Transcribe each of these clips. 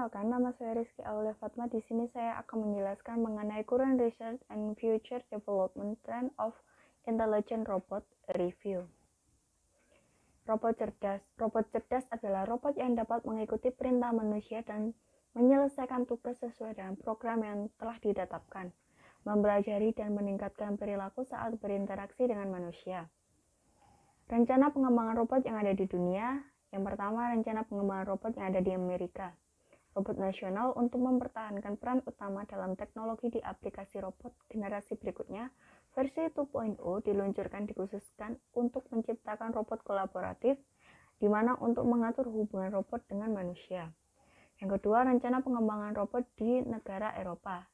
Perkenalkan, nama saya Rizky Aulia Fatma. Di sini saya akan menjelaskan mengenai current research and future development trend of intelligent robot review. Robot cerdas. Robot cerdas adalah robot yang dapat mengikuti perintah manusia dan menyelesaikan tugas sesuai dengan program yang telah ditetapkan, mempelajari dan meningkatkan perilaku saat berinteraksi dengan manusia. Rencana pengembangan robot yang ada di dunia. Yang pertama, rencana pengembangan robot yang ada di Amerika. Robot nasional untuk mempertahankan peran utama dalam teknologi di aplikasi robot generasi berikutnya, versi 2.0 diluncurkan dikhususkan untuk menciptakan robot kolaboratif, di mana untuk mengatur hubungan robot dengan manusia. Yang kedua, rencana pengembangan robot di negara Eropa.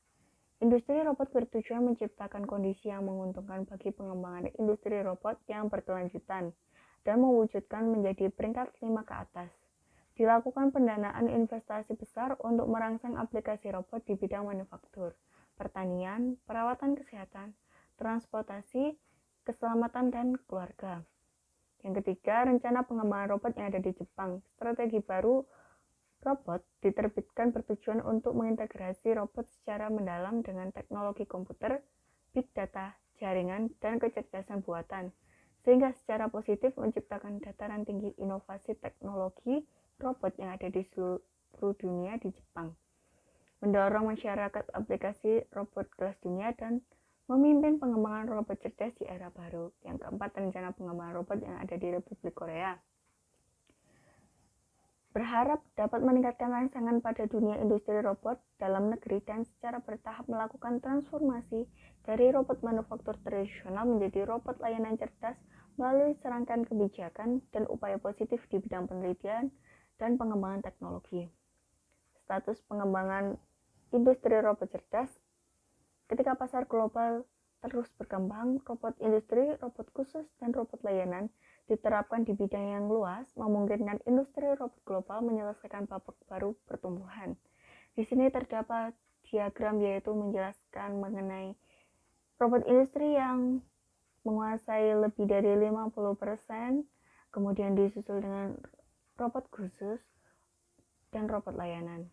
Industri robot bertujuan menciptakan kondisi yang menguntungkan bagi pengembangan industri robot yang berkelanjutan dan mewujudkan menjadi peringkat 5 ke atas. Dilakukan pendanaan investasi besar untuk merangsang aplikasi robot di bidang manufaktur, pertanian, perawatan kesehatan, transportasi, keselamatan, dan keluarga. Yang ketiga, rencana pengembangan robot yang ada di Jepang. Strategi baru robot diterbitkan bertujuan untuk mengintegrasi robot secara mendalam dengan teknologi komputer, big data, jaringan, dan kecerdasan buatan, sehingga secara positif menciptakan dataran tinggi inovasi teknologi robot yang ada di seluruh dunia di Jepang, mendorong masyarakat aplikasi robot kelas dunia dan memimpin pengembangan robot cerdas di era baru. Yang keempat, rencana pengembangan robot yang ada di Republik Korea. Berharap dapat meningkatkan rangsangan pada dunia industri robot dalam negeri dan secara bertahap melakukan transformasi dari robot manufaktur tradisional menjadi robot layanan cerdas melalui serangkaian kebijakan dan upaya positif di bidang penelitian dan pengembangan teknologi. Status pengembangan industri robot cerdas. Ketika pasar global terus berkembang, robot industri, robot khusus, dan robot layanan diterapkan di bidang yang luas, memungkinkan industri robot global menyelesaikan babak baru pertumbuhan. Di sini terdapat diagram yaitu menjelaskan mengenai robot industri yang menguasai lebih dari 50%, kemudian disusul dengan robot khusus, dan robot layanan.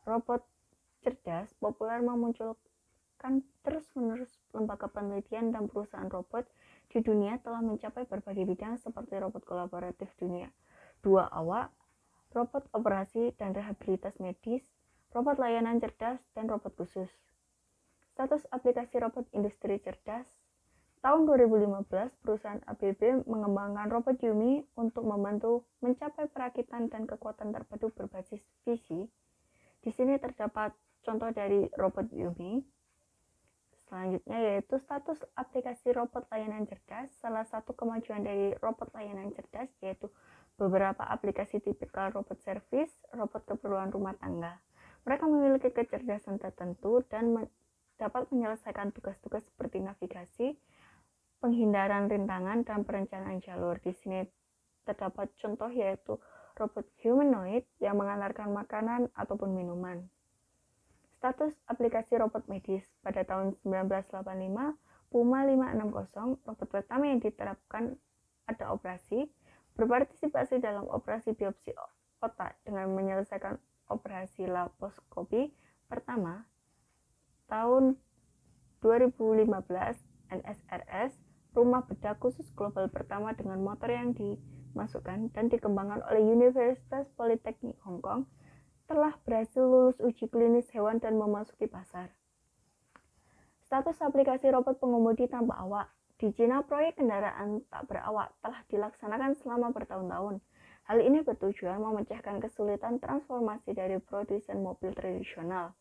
Robot cerdas populer memunculkan terus-menerus lembaga penelitian dan perusahaan robot di dunia telah mencapai berbagai bidang seperti robot kolaboratif dunia 2 awak, robot operasi dan rehabilitas medis, robot layanan cerdas, dan robot khusus. Status aplikasi robot industri cerdas. Tahun 2015, perusahaan ABB mengembangkan robot Yumi untuk membantu mencapai perakitan dan kekuatan terpadu berbasis visi. Di sini terdapat contoh dari robot Yumi. Selanjutnya yaitu status aplikasi robot layanan cerdas. Salah satu kemajuan dari robot layanan cerdas yaitu beberapa aplikasi tipikal robot servis, robot keperluan rumah tangga. Mereka memiliki kecerdasan tertentu dan dapat menyelesaikan tugas-tugas seperti navigasi, penghindaran rintangan, dan perencanaan jalur. Di sini terdapat contoh yaitu robot humanoid yang mengantarkan makanan ataupun minuman. Status aplikasi robot medis. Pada tahun 1985, Puma 560, robot pertama yang diterapkan ada operasi, berpartisipasi dalam operasi biopsi otak dengan menyelesaikan operasi laparoskopi pertama. Tahun 2015, NSRS, rumah bedah khusus global pertama dengan motor yang dimasukkan dan dikembangkan oleh Universitas Politeknik Hong Kong, telah berhasil lulus uji klinis hewan dan memasuki pasar. Status aplikasi robot pengemudi tanpa awak. Di Cina, proyek kendaraan tak berawak telah dilaksanakan selama bertahun-tahun. Hal ini bertujuan memecahkan kesulitan transformasi dari produsen mobil tradisional.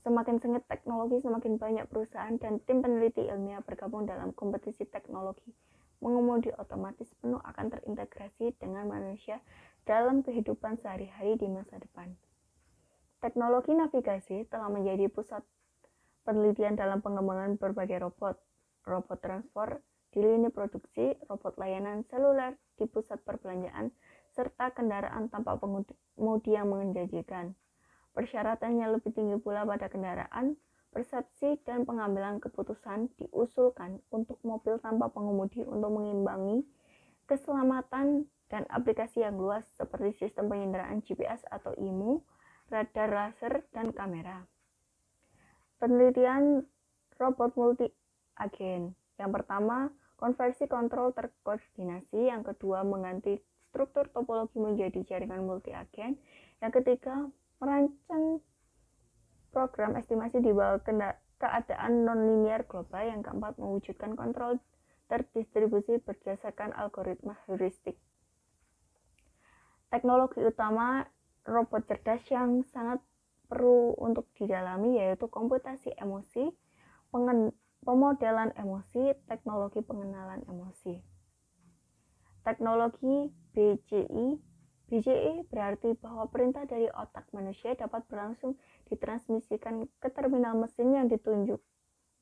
Semakin sengit teknologi, semakin banyak perusahaan dan tim peneliti ilmiah bergabung dalam kompetisi teknologi. Mengemudi otomatis penuh akan terintegrasi dengan manusia dalam kehidupan sehari-hari di masa depan. Teknologi navigasi telah menjadi pusat penelitian dalam pengembangan berbagai robot. Robot transport di lini produksi, robot layanan seluler di pusat perbelanjaan, serta kendaraan tanpa pengemudi yang menjanjikan. Persyaratannya lebih tinggi pula pada kendaraan, persepsi dan pengambilan keputusan diusulkan untuk mobil tanpa pengemudi untuk mengimbangi keselamatan dan aplikasi yang luas seperti sistem penginderaan GPS atau IMU, radar laser, dan kamera. Penelitian robot multi-agen. Yang pertama, konversi kontrol terkoordinasi. Yang kedua, mengganti struktur topologi menjadi jaringan multi-agen. Yang ketiga, merancang program estimasi di bawah keadaan non-linear global. Yang keempat, mewujudkan kontrol terdistribusi berdasarkan algoritma heuristik. Teknologi utama robot cerdas yang sangat perlu untuk didalami yaitu komputasi emosi, pemodelan emosi, teknologi pengenalan emosi. Teknologi BCI. BCI berarti bahwa perintah dari otak manusia dapat berlangsung ditransmisikan ke terminal mesin yang ditunjuk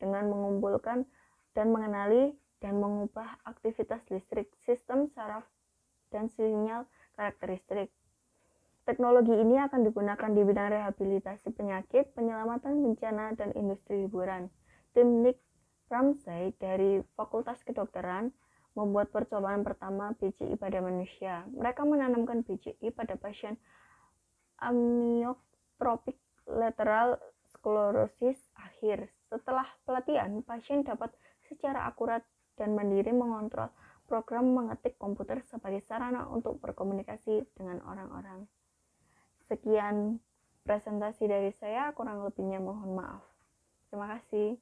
dengan mengumpulkan dan mengenali dan mengubah aktivitas listrik, sistem saraf, dan sinyal karakteristik. Teknologi ini akan digunakan di bidang rehabilitasi penyakit, penyelamatan bencana, dan industri hiburan. Tim Nick Ramsay dari Fakultas Kedokteran membuat percobaan pertama BCI pada manusia. Mereka menanamkan BCI pada pasien amyotropik lateral sklerosis akhir. Setelah pelatihan, pasien dapat secara akurat dan mandiri mengontrol program mengetik komputer sebagai sarana untuk berkomunikasi dengan orang-orang. Sekian presentasi dari saya, kurang lebihnya mohon maaf. Terima kasih.